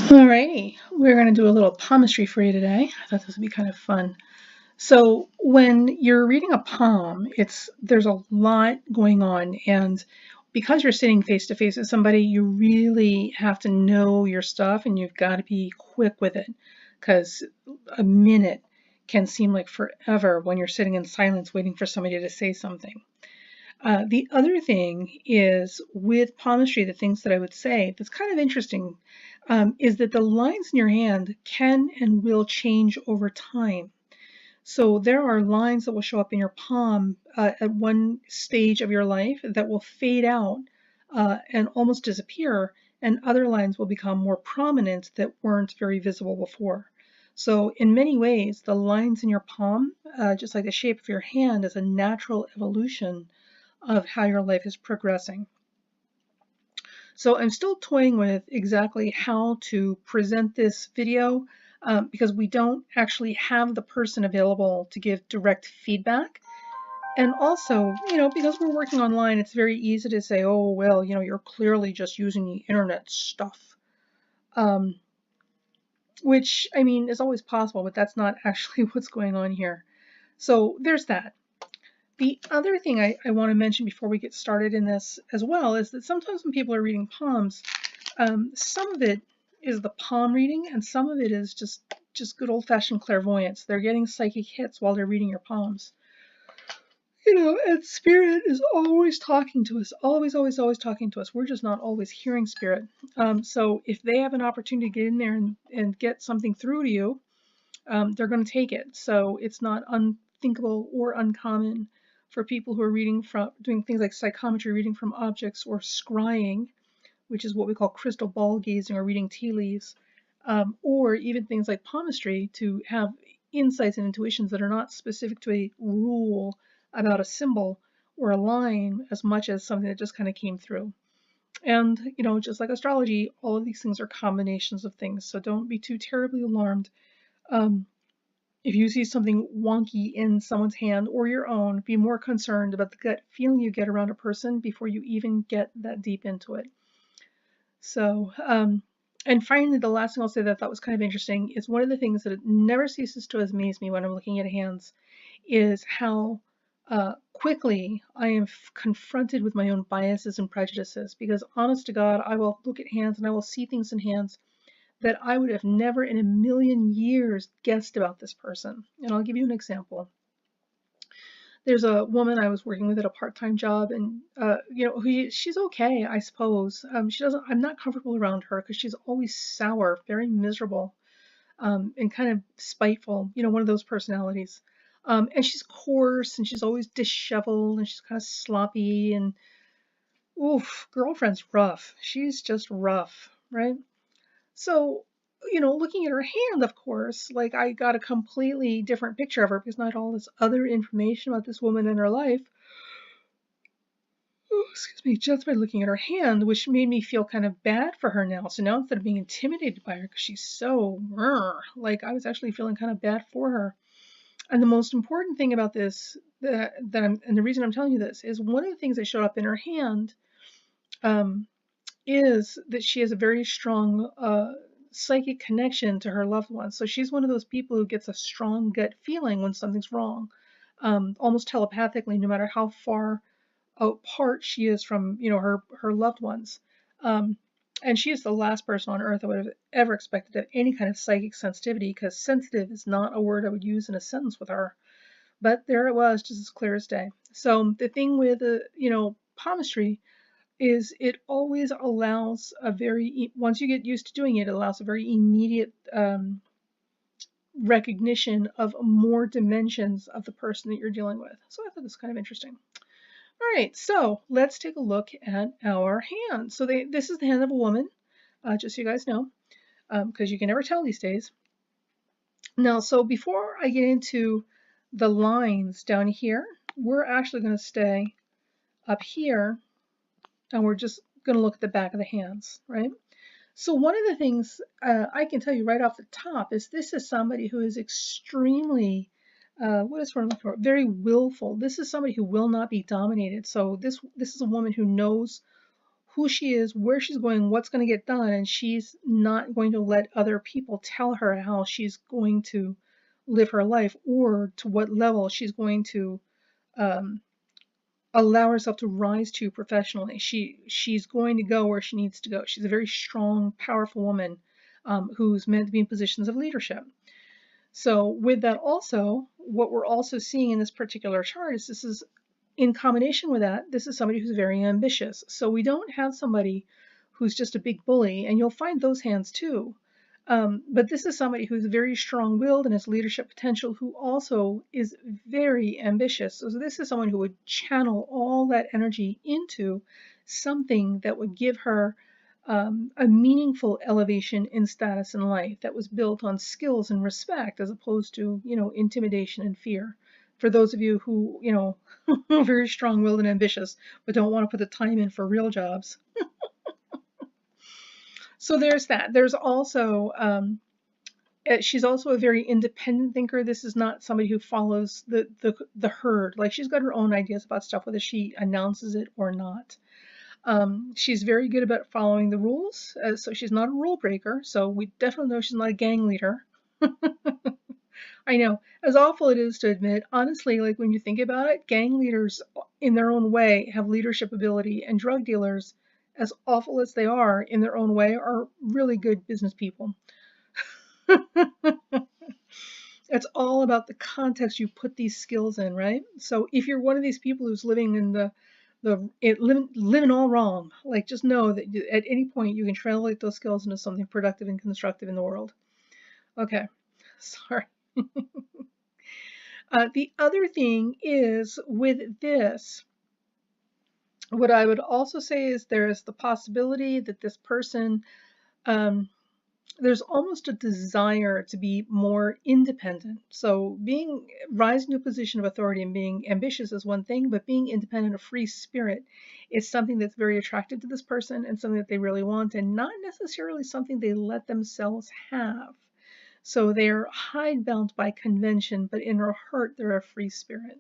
Alrighty, we're going to do a little palmistry for you today. I thought this would be kind of fun. So when you're reading a palm, there's a lot going on, and because you're sitting face to face with somebody, you really have to know your stuff, and you've got to be quick with it, because a minute can seem like forever when you're sitting in silence waiting for somebody to say something. The other thing is with palmistry, the things that I would say that's kind of interesting is that the lines in your hand can and will change over time. So there are lines that will show up in your palm at one stage of your life that will fade out and almost disappear, and other lines will become more prominent that weren't very visible before. So in many ways, the lines in your palm, just like the shape of your hand, is a natural evolution of how your life is progressing. So I'm still toying with exactly how to present this video because we don't actually have the person available to give direct feedback. And also, because we're working online, it's very easy to say, oh, well, you're clearly just using the internet stuff. Which, I mean, is always possible, but that's not actually what's going on here. So there's that. The other thing I want to mention before we get started in this as well is that sometimes when people are reading palms, some of it is the palm reading, and some of it is just good old-fashioned clairvoyance. They're getting psychic hits while they're reading your palms. And spirit is always talking to us, always, always, always talking to us. We're just not always hearing spirit. So if they have an opportunity to get in there and get something through to you, they're going to take it. So it's not unthinkable or uncommon for people who are doing things like psychometry, reading from objects, or scrying, which is what we call crystal ball gazing or reading tea leaves, or even things like palmistry, to have insights and intuitions that are not specific to a rule about a symbol or a line as much as something that just kind of came through. And, just like astrology, all of these things are combinations of things, so don't be too terribly alarmed. If you see something wonky in someone's hand or your own, be more concerned about the gut feeling you get around a person before you even get that deep into it. So, and finally, the last thing I'll say that I thought was kind of interesting is one of the things that it never ceases to amaze me when I'm looking at hands is how quickly I am confronted with my own biases and prejudices. Because honest to God, I will look at hands and I will see things in hands that I would have never in a million years guessed about this person. And I'll give you an example. There's a woman I was working with at a part-time job, and she's okay, I suppose. I'm not comfortable around her because she's always sour, very miserable, and kind of spiteful. One of those personalities. And she's coarse, and she's always disheveled, and she's kind of sloppy, and oof, girlfriend's rough. She's just rough, right? So, looking at her hand, of course, like I got a completely different picture of her because not all this other information about this woman in her life, excuse me, just by looking at her hand, which made me feel kind of bad for her now. So now instead of being intimidated by her because she's so, like I was actually feeling kind of bad for her. And the most important thing about this, and the reason I'm telling you this, is one of the things that showed up in her hand is that she has a very strong psychic connection to her loved ones. So she's one of those people who gets a strong gut feeling when something's wrong, almost telepathically, no matter how far apart she is from, her loved ones. And she is the last person on earth I would have ever expected to have any kind of psychic sensitivity, because sensitive is not a word I would use in a sentence with her. But there it was, just as clear as day. So the thing with, palmistry is it always allows once you get used to doing it, it allows a very immediate recognition of more dimensions of the person that you're dealing with. So I thought this was kind of interesting. All right, so let's take a look at our hand. So this is the hand of a woman, just so you guys know, because you can never tell these days. Now, so before I get into the lines down here, we're actually going to stay up here, and we're just going to look at the back of the hands, right? So one of the things I can tell you right off the top is this is somebody who is extremely, what is word for? Very willful. This is somebody who will not be dominated. So this is a woman who knows who she is, where she's going, what's going to get done, and she's not going to let other people tell her how she's going to live her life or to what level she's going to um, allow herself to rise to professionally. She's going to go where she needs to go. She's a very strong, powerful woman who's meant to be in positions of leadership. So with that also, what we're also seeing in this particular chart is this is in combination with that, this is somebody who's very ambitious. So we don't have somebody who's just a big bully, and you'll find those hands too. But this is somebody who's very strong-willed and has leadership potential, who also is very ambitious. So this is someone who would channel all that energy into something that would give her a meaningful elevation in status in life that was built on skills and respect, as opposed to, intimidation and fear. For those of you who, are very strong-willed and ambitious, but don't want to put the time in for real jobs. So there's that. There's also, she's also a very independent thinker. This is not somebody who follows the herd. Like, she's got her own ideas about stuff, whether she announces it or not. She's very good about following the rules, so she's not a rule breaker. So we definitely know she's not a gang leader. I know, as awful it is to admit, honestly, like when you think about it, gang leaders in their own way have leadership ability, and drug dealers, as awful as they are in their own way, are really good business people. It's all about the context you put these skills in, right? So if you're one of these people who's living in living all wrong, like, just know that at any point you can translate those skills into something productive and constructive in the world. Okay, sorry. The other thing is with this, what I would also say is there is the possibility that this person, there's almost a desire to be more independent. So rising to a position of authority and being ambitious is one thing, but being independent, a free spirit, is something that's very attractive to this person and something that they really want, and not necessarily something they let themselves have. So they're hidebound by convention, but in her heart, they're a free spirit.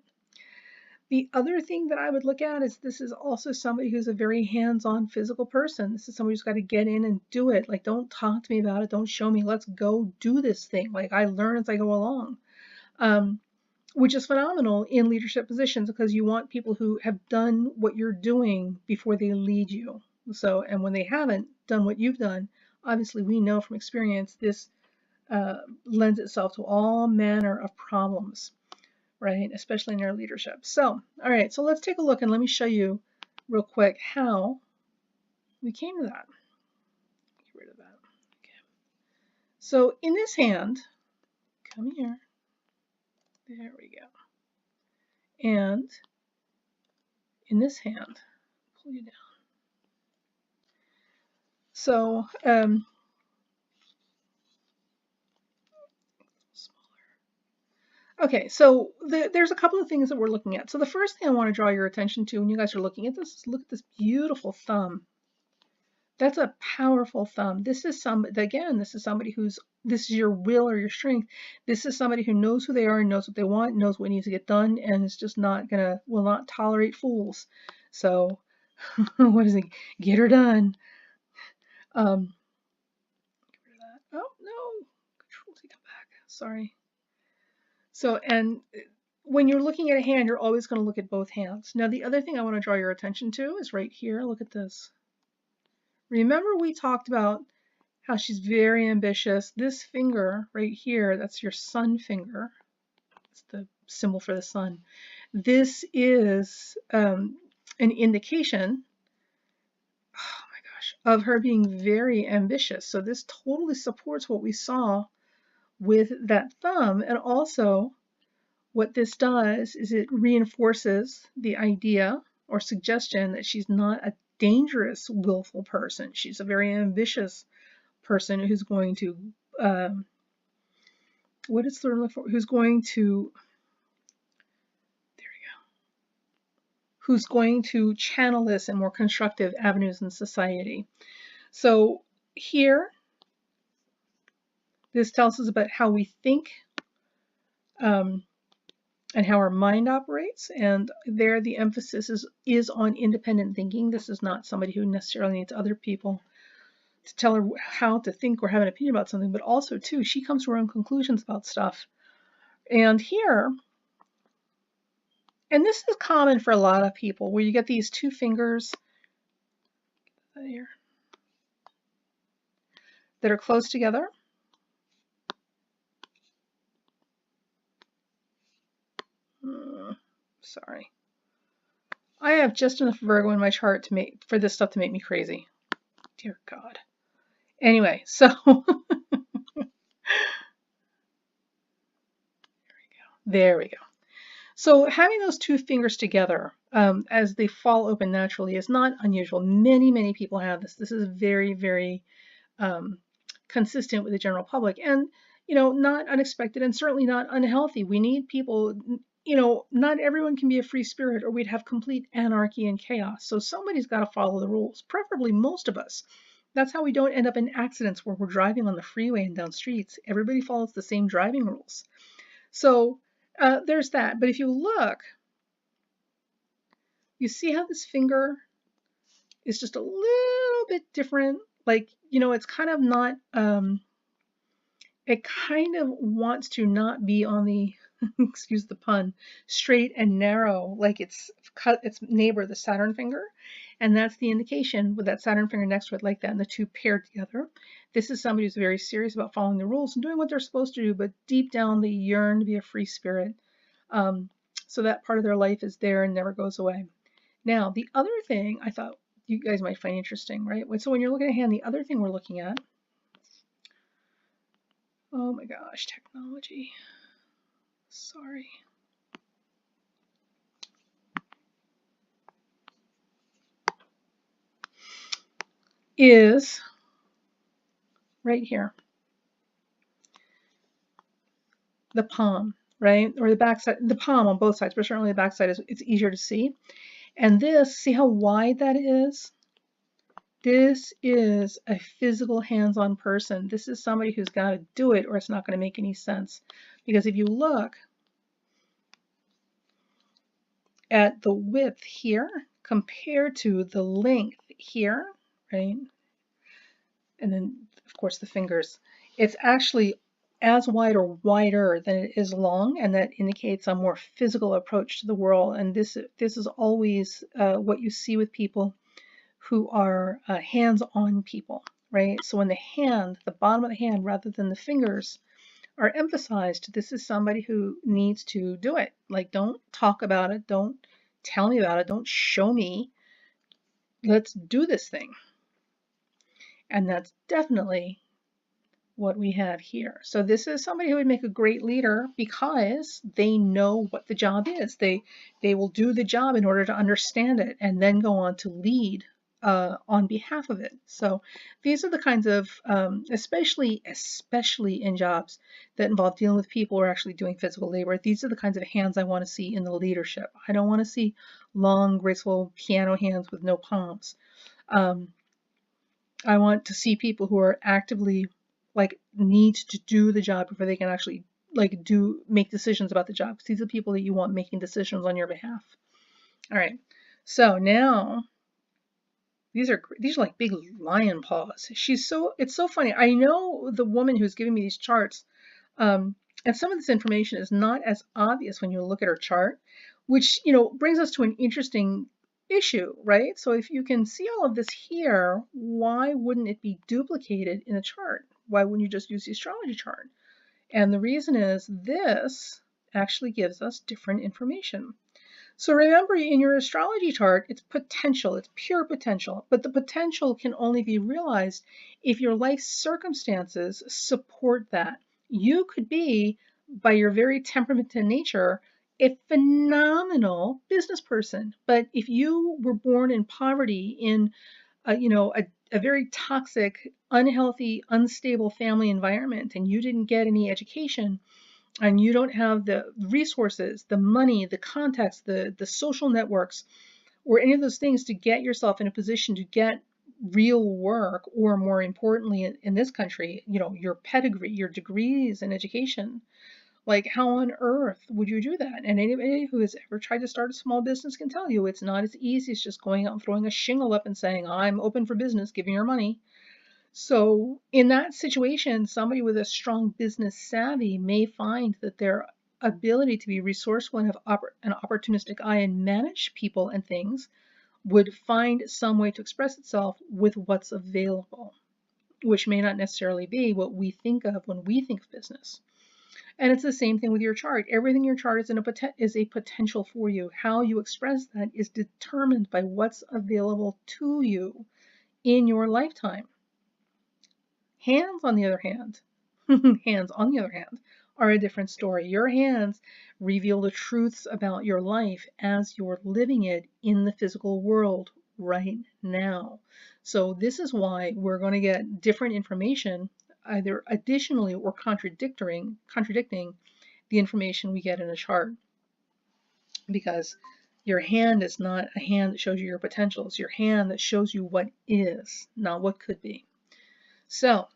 The other thing that I would look at is this is also somebody who's a very hands-on physical person. This is somebody who's got to get in and do it. Like, don't talk to me about it. Don't show me. Let's go do this thing. Like, I learn as I go along, which is phenomenal in leadership positions, because you want people who have done what you're doing before they lead you. So, and when they haven't done what you've done, obviously we know from experience this lends itself to all manner of problems, right? Especially in your leadership. So, all right, so let's take a look and let me show you real quick how we came to that. Get rid of that. Okay. So in this hand, come here. There we go. And in this hand, pull you down. So, okay, so there's a couple of things that we're looking at. So the first thing I want to draw your attention to when you guys are looking at this is look at this beautiful thumb. That's a powerful thumb. This is somebody who's, this is your will or your strength. This is somebody who knows who they are and knows what they want, knows what needs to get done, and is just will not tolerate fools. So, what is it? Get her done. Get rid of that. Oh, no. Control-C, come back. Sorry. So, and when you're looking at a hand, you're always going to look at both hands. Now, the other thing I want to draw your attention to is right here. Look at this. Remember, we talked about how she's very ambitious. This finger right here, that's your sun finger. It's the symbol for the sun. This is an indication, oh my gosh, of her being very ambitious. So this totally supports what we saw with that thumb. And also, what this does is it reinforces the idea or suggestion that she's not a dangerous, willful person. She's a very ambitious person who's going to, what is the word for? Who's going to, there we go, who's going to channel this in more constructive avenues in society. So here, this tells us about how we think, and how our mind operates. And there the emphasis is on independent thinking. This is not somebody who necessarily needs other people to tell her how to think or have an opinion about something, but also too, she comes to her own conclusions about stuff. And here, and this is common for a lot of people, where you get these two fingers here that are close together. Sorry. I have just enough Virgo in my chart to make for this stuff to make me crazy. Dear God. Anyway, so there we go. So having those two fingers together as they fall open naturally is not unusual. Many, many people have this. This is very, very consistent with the general public, and not unexpected and certainly not unhealthy. We need people, not everyone can be a free spirit, or we'd have complete anarchy and chaos. So somebody's got to follow the rules, preferably most of us. That's how we don't end up in accidents where we're driving on the freeway and down streets. Everybody follows the same driving rules. So there's that. But if you look, you see how this finger is just a little bit different. Like, it's kind of not, it kind of wants to not be on the, excuse the pun, straight and narrow, like its neighbor, the Saturn finger. And that's the indication with that Saturn finger next to it like that, and the two paired together. This is somebody who's very serious about following the rules and doing what they're supposed to do, but deep down they yearn to be a free spirit. So that part of their life is there and never goes away. Now, the other thing I thought you guys might find interesting, right? So when you're looking at a hand, the other thing we're looking at, oh my gosh, technology. Sorry. Is right here. The palm, right? Or the back side, the palm on both sides, but certainly the back side it's easier to see. And this, see how wide that is? This is a physical hands-on person. This is somebody who's got to do it or it's not going to make any sense. Because if you look at the width here compared to the length here, right? And then, of course, the fingers. It's actually as wide or wider than it is long, and that indicates a more physical approach to the world. And this is always what you see with people who are hands-on people, right? So when the hand, the bottom of the hand, rather than the fingers, are emphasized, this is somebody who needs to do it. Like, don't talk about it, don't tell me about it, don't show me. Let's do this thing. And that's definitely what we have here. So this is somebody who would make a great leader because they know what the job is. They will do the job in order to understand it and then go on to lead on behalf of it. So these are the kinds of, especially in jobs that involve dealing with people who are actually doing physical labor, these are the kinds of hands I want to see in the leadership. I don't want to see long, graceful piano hands with no palms. I want to see people who are actively need to do the job before they can actually make decisions about the job. Because these are people that you want making decisions on your behalf. All right. So now these are like big lion paws. It's so funny. I know the woman who's giving me these charts, and some of this information is not as obvious when you look at her chart, which brings us to an interesting issue, right? So if you can see all of this here, why wouldn't it be duplicated in a chart? Why wouldn't you just use the astrology chart? And the reason is this actually gives us different information. So remember, in your astrology chart, it's potential, it's pure potential, but the potential can only be realized if your life circumstances support that. You could be, by your very temperament and nature, a phenomenal business person, but if you were born in poverty in a very toxic, unhealthy, unstable family environment, and you didn't get any education, and you don't have the resources, the money, the contacts, the social networks, or any of those things to get yourself in a position to get real work, or more importantly in this country, your pedigree, your degrees in education, Like, how on earth would you do that? And anybody who has ever tried to start a small business can tell you it's not as easy as just going out and throwing a shingle up and saying, I'm open for business, give me your money. So in that situation, somebody with a strong business savvy may find that their ability to be resourceful and have an opportunistic eye and manage people and things would find some way to express itself with what's available, which may not necessarily be what we think of when we think of business. And it's the same thing with your chart. Everything in your chart is a potential for you. How you express that is determined by what's available to you in your lifetime. Hands, on the other hand, are a different story. Your hands reveal the truths about your life as you're living it in the physical world right now. So this is why we're going to get different information, either additionally or contradicting the information we get in a chart. Because your hand is not a hand that shows you your potential. It's your hand that shows you what is, not what could be. So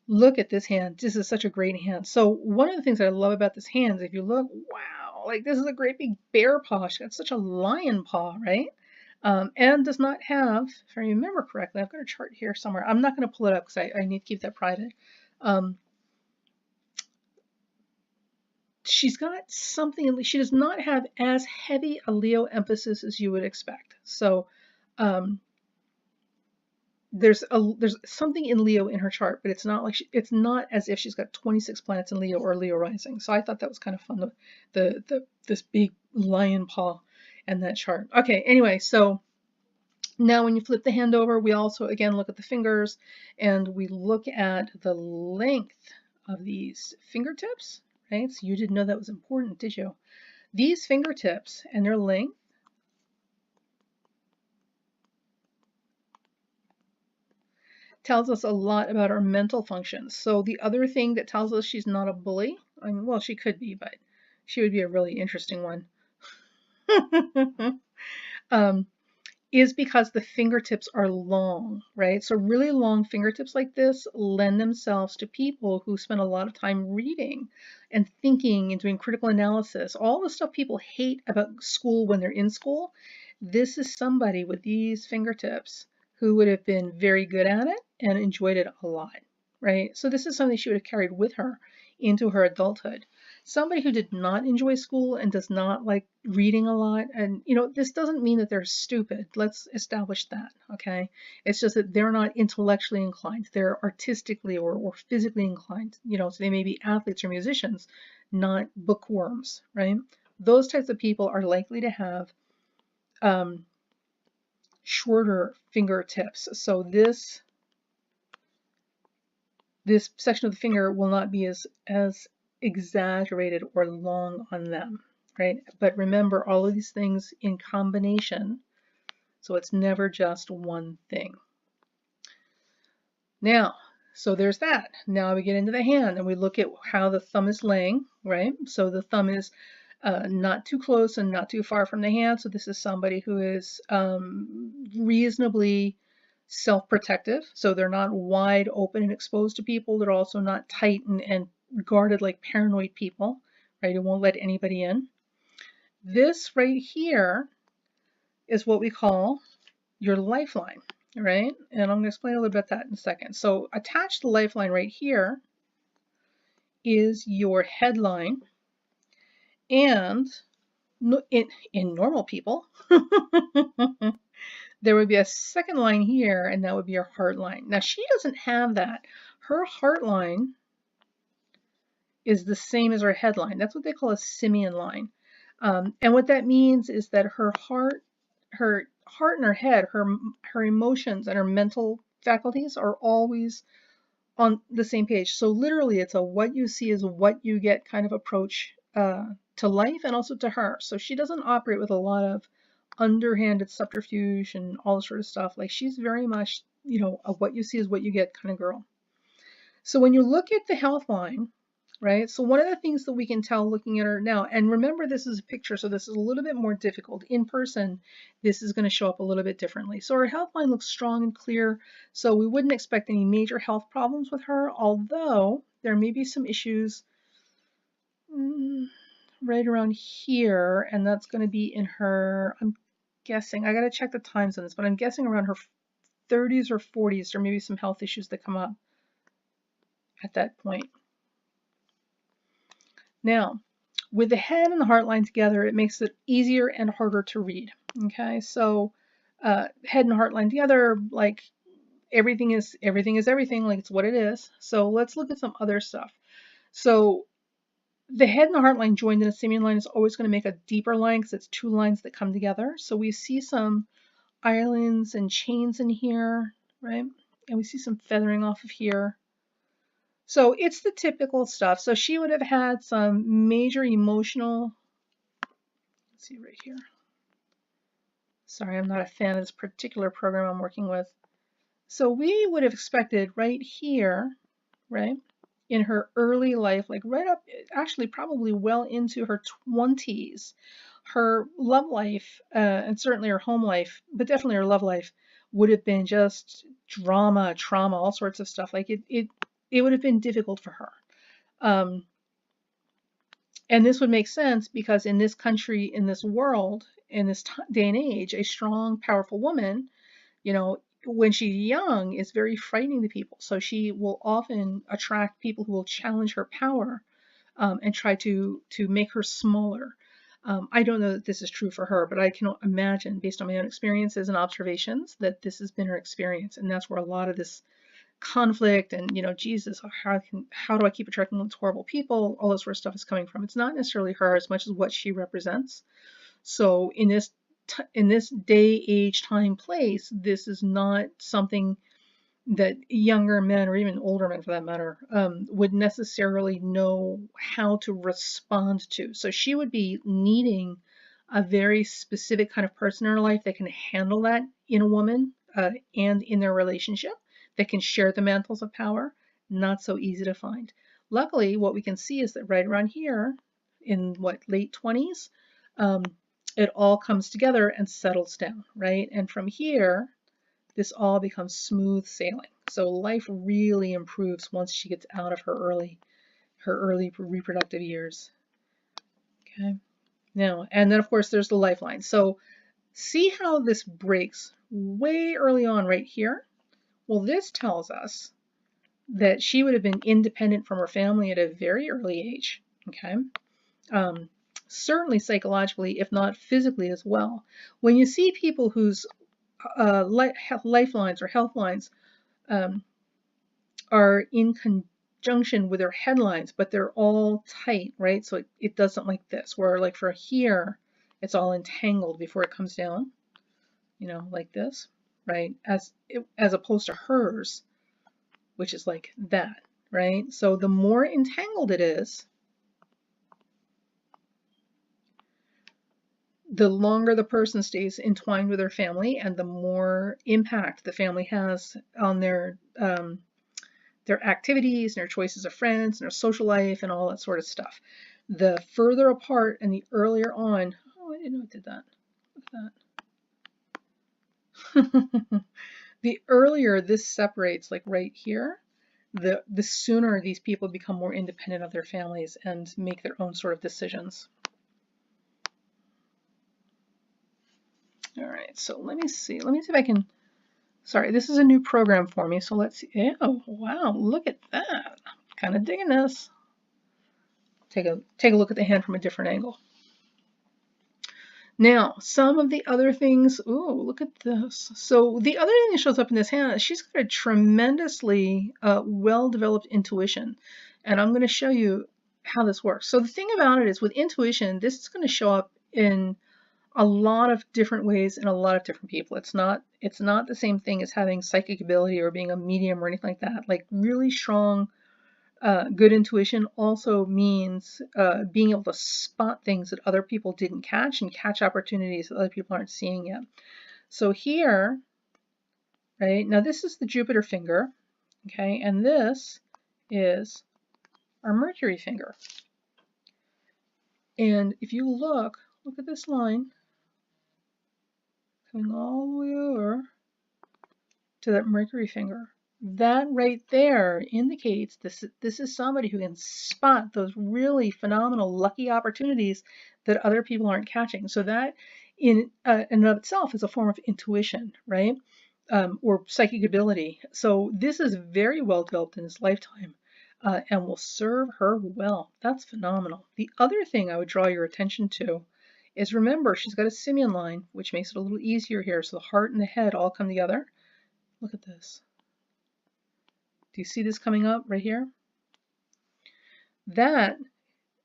look at this hand. This is such a great hand. So one of the things that I love about this hand is if you look, wow, like this is a great big bear paw. She's got such a lion paw, right? And does not have, if I remember correctly, I've got a chart here somewhere. I'm not going to pull it up because I need to keep that private. She's got something, she does not have as heavy a Leo emphasis as you would expect. So there's something in Leo in her chart, but it's not like it's not as if she's got 26 planets in Leo or Leo rising. So I thought that was kind of fun, this big lion paw and that chart. Okay, anyway, so now when you flip the hand over, we also again look at the fingers and we look at the length of these fingertips, right? So you didn't know that was important, did you? These fingertips and their length tells us a lot about our mental functions. So the other thing that tells us she's not a bully, I mean, well, she could be, but she would be a really interesting one, is because the fingertips are long, right? So really long fingertips like this lend themselves to people who spend a lot of time reading and thinking and doing critical analysis. All the stuff people hate about school when they're in school, this is somebody with these fingertips who would have been very good at it and enjoyed it a lot, right? So this is something she would have carried with her into her adulthood. Somebody who did not enjoy school and does not like reading a lot, and this doesn't mean that they're stupid. Let's establish that, okay? It's just that they're not intellectually inclined. They're artistically or physically inclined, so they may be athletes or musicians, not bookworms, right? Those types of people are likely to have shorter fingertips. So this section of the finger will not be as exaggerated or long on them, right? But remember all of these things in combination, so it's never just one thing. Now, so there's that. Now we get into the hand and we look at how the thumb is laying, right? So the thumb is not too close and not too far from the hand. So this is somebody who is reasonably self-protective. So they're not wide open and exposed to people. They're also not tight and guarded like paranoid people, right? It won't let anybody in. This right here is what we call your lifeline, right? And I'm going to explain a little bit about that in a second. So attached to the lifeline right here is your headline. And in normal people, there would be a second line here, and that would be your heart line. Now, she doesn't have that. Her heart line is the same as her headline. That's what they call a simian line. And what that means is that her heart and her head, her emotions and her mental faculties are always on the same page. So literally, it's a what you see is what you get kind of approach to life and also to her. So she doesn't operate with a lot of underhanded subterfuge and all this sort of stuff. Like she's very much, a what you see is what you get kind of girl. So when you look at the health line, right? So one of the things that we can tell looking at her now, and remember this is a picture, so this is a little bit more difficult. In person, this is going to show up a little bit differently. So her health line looks strong and clear, so we wouldn't expect any major health problems with her, although there may be some issues right around here, and that's going to be in her, I'm guessing, I got to check the times on this, but I'm guessing around her 30s or 40s. There may be some health issues that come up at that point. Now, with the head and the heart line together, it makes it easier and harder to read. Okay, so head and heart line together, like everything is everything, like it's what it is. So let's look at some other stuff. So the head and the heart line joined in a simian line is always going to make a deeper line because it's two lines that come together. So we see some islands and chains in here, right? And we see some feathering off of here. So it's the typical stuff. So she would have had some major emotional, let's see right here. Sorry, I'm not a fan of this particular program I'm working with. So we would have expected right here, right, in her early life, like right up, actually probably well into her 20s, her love life, and certainly her home life, but definitely her love life, would have been just drama, trauma, all sorts of stuff. Like it would have been difficult for her. And this would make sense because in this country, in this world, in this day and age, a strong, powerful woman, you know, when she's young, is very frightening to people. So she will often attract people who will challenge her power and try to make her smaller. I don't know that this is true for her, but I can imagine, based on my own experiences and observations, that this has been her experience, and that's where a lot of this conflict and, you know, Jesus, how do I keep attracting these horrible people, all this sort of stuff is coming from. It's not necessarily her as much as what she represents. So in this day, age, time, place, this is not something that younger men, or even older men for that matter, would necessarily know how to respond to. So she would be needing a very specific kind of person in her life that can handle that in a woman and in their relationship, that can share the mantles of power. Not so easy to find. Luckily, what we can see is that right around here, in late 20s, it all comes together and settles down, right? And from here, this all becomes smooth sailing. So life really improves once she gets out of her early reproductive years. Okay. Now, and then of course there's the lifeline. So see how this breaks way early on right here? Well, this tells us that she would have been independent from her family at a very early age. Okay. Certainly psychologically, if not physically as well. When you see people whose lifelines or health lines are in conjunction with their headlines, but they're all tight, right? So it does something like this, where like for here, it's all entangled before it comes down, you know, like this, right? As opposed to hers, which is like that, right? So the more entangled it is, the longer the person stays entwined with their family, and the more impact the family has on their activities and their choices of friends and their social life and all that sort of stuff. The further apart and the earlier on, oh, I didn't know it did that. Look at that. The earlier this separates, like right here, the sooner these people become more independent of their families and make their own sort of decisions. All right, so let me see if I can, sorry, this is a new program for me, so let's see. Oh, wow, look at that. Kind of digging this. Take a look at the hand from a different angle. Now, some of the other things, ooh, look at this. So the other thing that shows up in this hand is she's got a tremendously well-developed intuition. And I'm going to show you how this works. So the thing about it is with intuition, this is going to show up in a lot of different ways in a lot of different people. It's not the same thing as having psychic ability or being a medium or anything like that. Like really strong, good intuition also means being able to spot things that other people didn't catch and catch opportunities that other people aren't seeing yet. So here, right, now this is the Jupiter finger, okay, and this is our Mercury finger. And if you look at this line coming all the way over to that Mercury finger. That right there indicates this is somebody who can spot those really phenomenal lucky opportunities that other people aren't catching. So that in and of itself is a form of intuition, right? Or psychic ability. So this is very well developed in his lifetime and will serve her well. That's phenomenal. The other thing I would draw your attention to is, remember, she's got a simian line, which makes it a little easier here. So the heart and the head all come together. Look at this. Do you see this coming up right here? That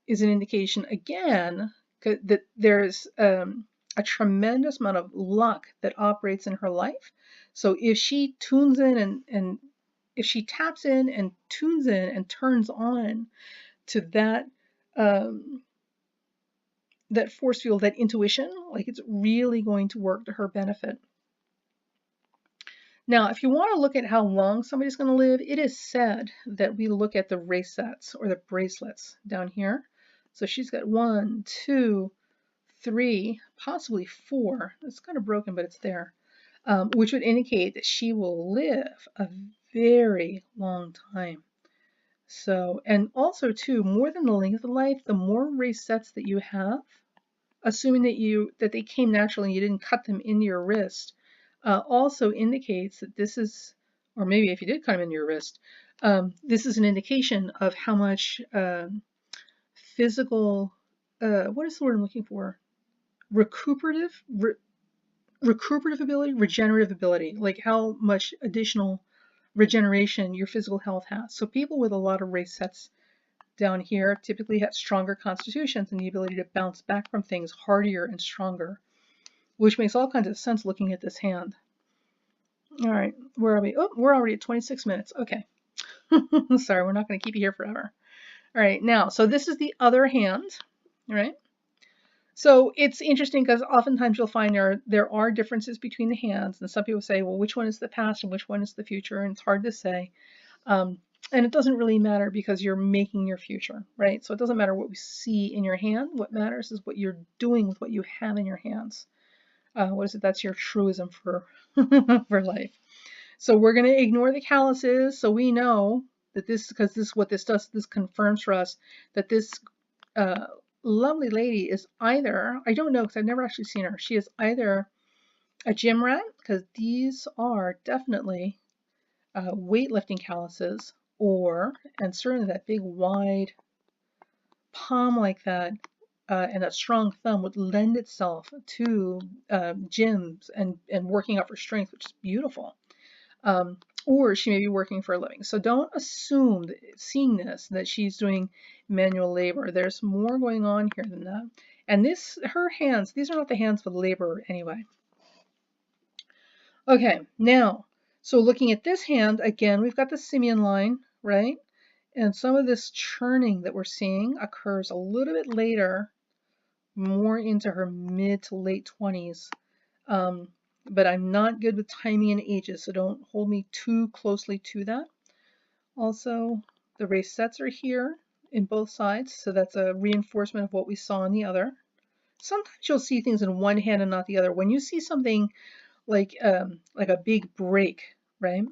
is an indication, again, that there's a tremendous amount of luck that operates in her life. So if she tunes in and if she taps in and tunes in and turns on to that that force field, that intuition, like, it's really going to work to her benefit. Now, if you want to look at how long somebody's going to live, it is said that we look at the racets or the bracelets down here. So she's got 1, 2, 3, possibly 4. It's kind of broken, but it's there, which would indicate that she will live a very long time. So, and also too, more than the length of life, the more racets that you have, assuming that they came naturally and you didn't cut them into your wrist, also indicates that this is, or maybe if you did cut them into your wrist, this is an indication of how much physical, what is the word I'm looking for? Recuperative ability, regenerative ability, like how much additional regeneration your physical health has. So people with a lot of racets down here typically have stronger constitutions and the ability to bounce back from things hardier and stronger, which makes all kinds of sense looking at this hand. All right, where are we? Oh, we're already at 26 minutes. Okay. Sorry, we're not going to keep you here forever. All right, now, so this is the other hand, all right? So it's interesting because oftentimes you'll find there are differences between the hands, and some people say, well, which one is the past and which one is the future? And it's hard to say. And it doesn't really matter because you're making your future, right? So it doesn't matter what we see in your hand. What matters is what you're doing with what you have in your hands. What is it? That's your truism for for life. So we're going to ignore the calluses. So we know that this, because this is what this does, this confirms for us that this lovely lady is either, I don't know because I've never actually seen her, she is either a gym rat, because these are definitely weightlifting calluses, or, and certainly that big wide palm like that, and that strong thumb would lend itself to gyms and working out for strength, which is beautiful. Or she may be working for a living. So don't assume that seeing this that she's doing manual labor. There's more going on here than that. And this, her hands, these are not the hands of a laborer anyway. Okay, now, so looking at this hand, again, we've got the simian line, right? And some of this churning that we're seeing occurs a little bit later, more into her mid to late 20s. But I'm not good with timing and ages, so don't hold me too closely to that. Also, the racets are here in both sides, so that's a reinforcement of what we saw in the other. Sometimes you'll see things in one hand and not the other. When you see something like a big break, right?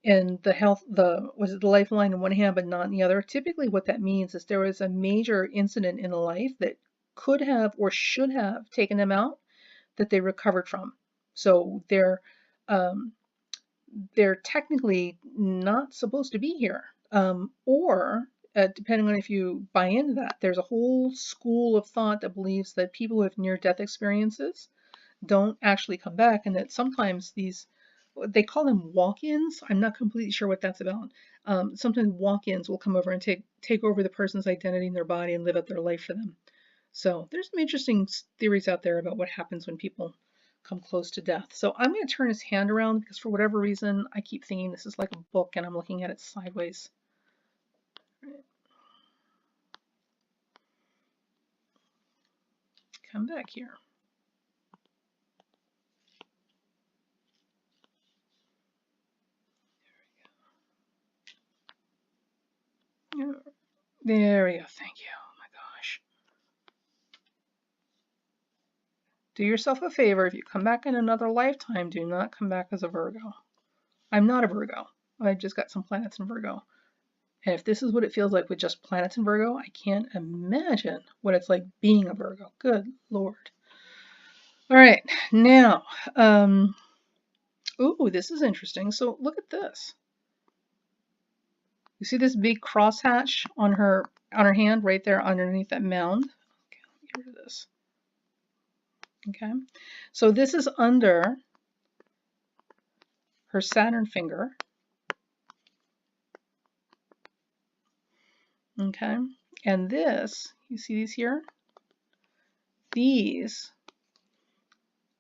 And the lifeline in one hand but not in the other. Typically what that means is there was a major incident in a life that could have or should have taken them out that they recovered from. So they're technically not supposed to be here. Or depending on if you buy into that, there's a whole school of thought that believes that people who have near-death experiences don't actually come back, and that sometimes these, they call them walk-ins. I'm not completely sure what that's about. Sometimes walk-ins will come over and take over the person's identity in their body and live out their life for them. So there's some interesting theories out there about what happens when people come close to death. So I'm going to turn his hand around because for whatever reason I keep thinking this is like a book and I'm looking at it sideways. Come back here. There we go. Thank you. Oh my gosh. Do yourself a favor. If you come back in another lifetime, do not come back as a Virgo. I'm not a Virgo. I just got some planets in Virgo. And if this is what it feels like with just planets in Virgo, I can't imagine what it's like being a Virgo. Good Lord. All right, now, ooh, this is interesting. So look at this. You see this big crosshatch on her hand right there underneath that mound? Okay, let me get rid of this. Okay, so this is under her Saturn finger. Okay, and this, you see these here? These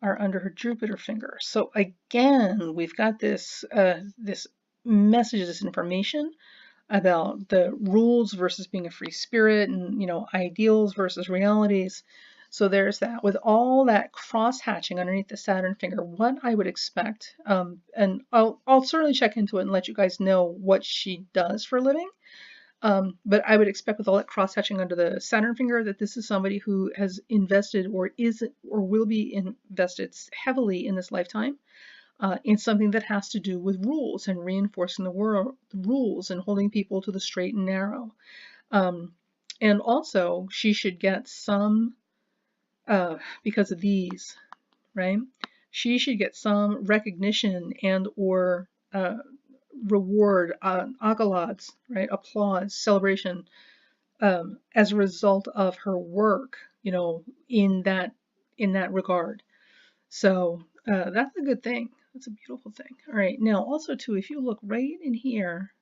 are under her Jupiter finger. So again, we've got this this message, this information about the rules versus being a free spirit, and ideals versus realities. So there's that. With all that cross-hatching underneath the Saturn finger, what I would expect, and I'll certainly check into it and let you guys know what she does for a living. But I would expect with all that cross-hatching under the Saturn finger that this is somebody who has invested or is or will be invested heavily in this lifetime in something that has to do with rules and reinforcing the rules and holding people to the straight and narrow. And also, she should get some, because of these, right? She should get some recognition and or reward, accolades, right? Applause, celebration, as a result of her work, in that regard. So that's a good thing. That's a beautiful thing. All right, now also too, if you look right in here,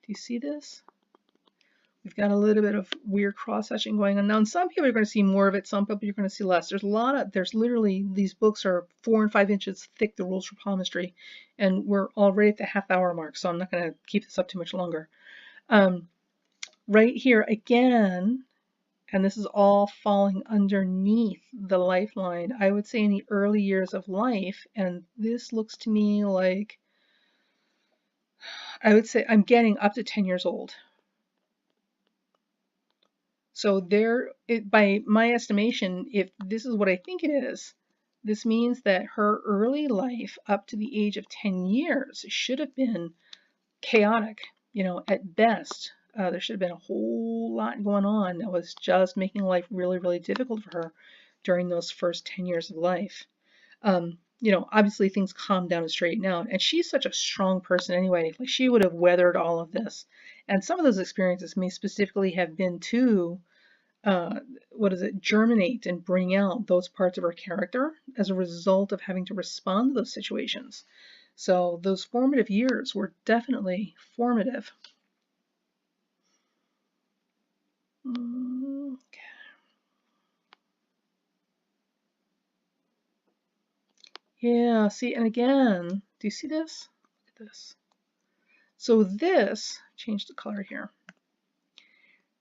do you see this? We've got a little bit of weird cross-hatching going on. Now, some people are going to see more of it, some people you're going to see less. There's literally, these books are 4 and 5 inches thick, the rules for palmistry, and we're already at the half-hour mark, so I'm not going to keep this up too much longer. Right here, again, and this is all falling underneath the lifeline, I would say in the early years of life, and this looks to me like, I would say I'm getting up to 10 years old. So by my estimation, if this is what I think it is, this means that her early life up to the age of 10 years should have been chaotic, at best. There should have been a whole lot going on that was just making life really, really difficult for her during those first 10 years of life. Obviously things calm down and straighten out. And she's such a strong person anyway. Like, she would have weathered all of this. And some of those experiences may specifically have been to, germinate and bring out those parts of her character as a result of having to respond to those situations. So those formative years were definitely formative. Okay. Yeah, see, and again, do you see this? Look at this. So this, change the color here.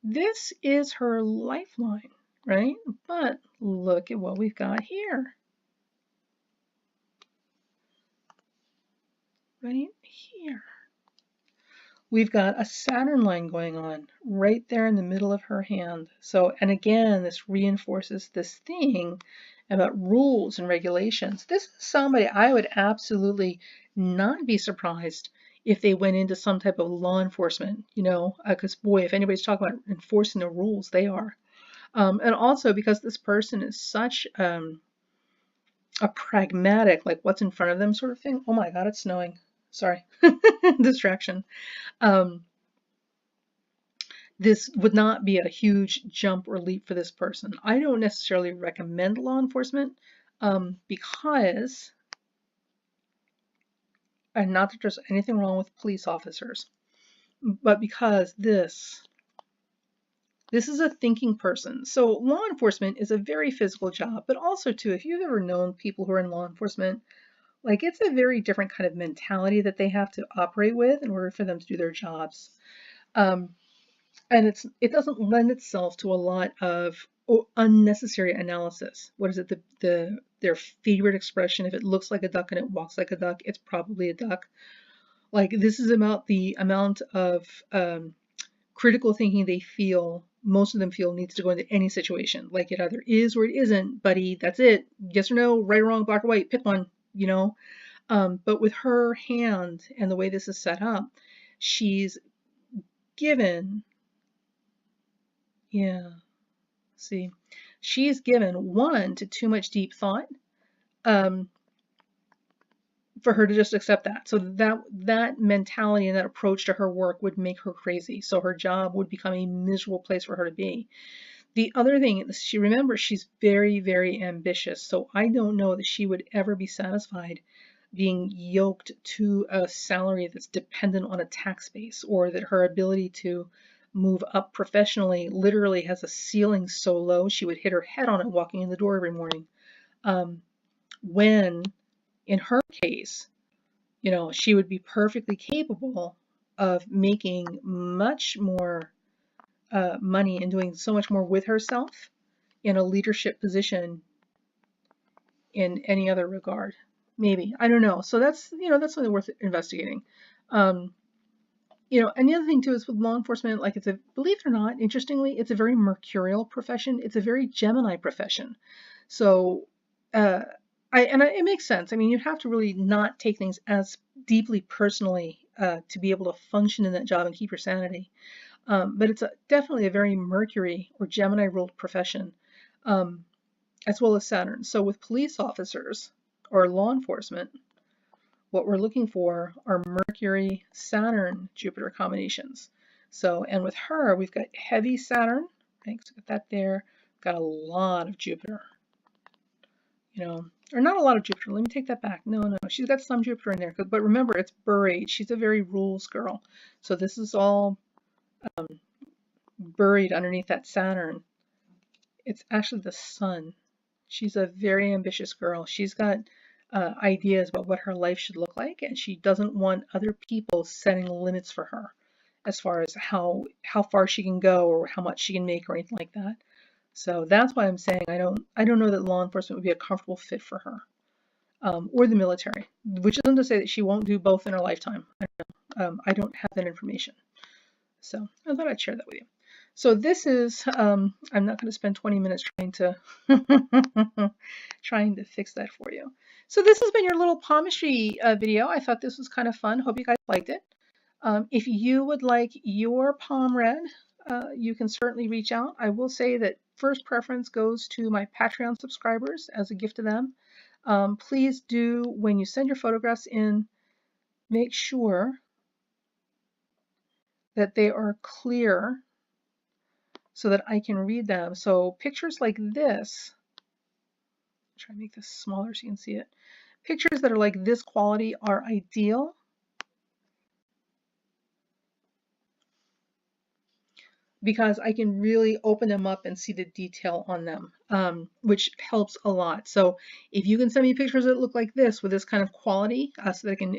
This is her lifeline, right? But look at what we've got here. Right here. We've got a Saturn line going on right there in the middle of her hand. So, and again, this reinforces this thing about rules and regulations. This is somebody I would absolutely not be surprised if they went into some type of law enforcement, because boy, if anybody's talking about enforcing the rules, they are. And also because this person is such a pragmatic, like what's in front of them sort of thing. Oh my God, it's snowing. Sorry, distraction. This would not be a huge jump or leap for this person. I don't necessarily recommend law enforcement because, and not that there's anything wrong with police officers, but because this is a thinking person. So law enforcement is a very physical job, but also too, if you've ever known people who are in law enforcement, like, it's a very different kind of mentality that they have to operate with in order for them to do their jobs. And it doesn't lend itself to a lot of unnecessary analysis. What is it? Their favorite expression: if it looks like a duck and it walks like a duck, it's probably a duck. Like, this is about the amount of critical thinking most of them feel needs to go into any situation. Like, it either is or it isn't, buddy. That's it. Yes or no, right or wrong, black or white. Pick one. But with her hand and the way this is set up, she's given, yeah, see, she's given 1 to too much deep thought for her to just accept that. So that mentality and that approach to her work would make her crazy. So her job would become a miserable place for her to be. The other thing is she remembers she's very, very ambitious. So I don't know that she would ever be satisfied being yoked to a salary that's dependent on a tax base, or that her ability to move up professionally literally has a ceiling so low she would hit her head on it walking in the door every morning. When in her case, you know, she would be perfectly capable of making much more money and doing so much more with herself in a leadership position in any other regard. Maybe, I don't know. So that's, you know, that's something worth investigating. You know, and the other thing too is with law enforcement, like, it's a, believe it or not, interestingly, it's a very mercurial profession. It's a very Gemini profession. So, it makes sense. I mean, you have to really not take things as deeply personally to be able to function in that job and keep your sanity. But it's definitely a very Mercury or Gemini ruled profession, as well as Saturn. So with police officers or law enforcement, what we're looking for are Mercury, Saturn, Jupiter combinations. So, and with her, we've got heavy Saturn. Thanks, got that there. Got a lot of Jupiter. You know, or not a lot of Jupiter. Let me take that back. No, she's got some Jupiter in there. But remember, it's buried. She's a very rules girl. So this is all buried underneath that Saturn. It's actually the sun. She's a very ambitious girl. She's got ideas about what her life should look like, and she doesn't want other people setting limits for her as far as how far she can go or how much she can make or anything like that. So that's why I'm saying I don't know that law enforcement would be a comfortable fit for her, or the military, which isn't to say that she won't do both in her lifetime. I don't have that information. So I thought I'd share that with you. So this is, I'm not going to spend 20 minutes trying to trying to fix that for you. So this has been your little palmistry video. I thought this was kind of fun. Hope you guys liked it. If you would like your palm read, you can certainly reach out. I will say that first preference goes to my Patreon subscribers as a gift to them. Please do, when you send your photographs in, make sure that they are clear so that I can read them. So pictures like this, try to make this smaller so you can see it. Pictures that are like this quality are ideal because I can really open them up and see the detail on them, which helps a lot. So if you can send me pictures that look like this with this kind of quality so that I can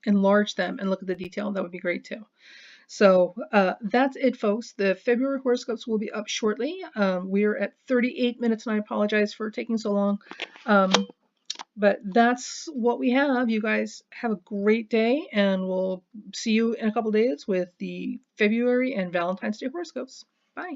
enlarge them and look at the detail, that would be great too. So that's it, folks. The February horoscopes will be up shortly. We're at 38 minutes, and I apologize for taking so long. But that's what we have. You guys have a great day, and we'll see you in a couple days with the February and Valentine's Day horoscopes. Bye.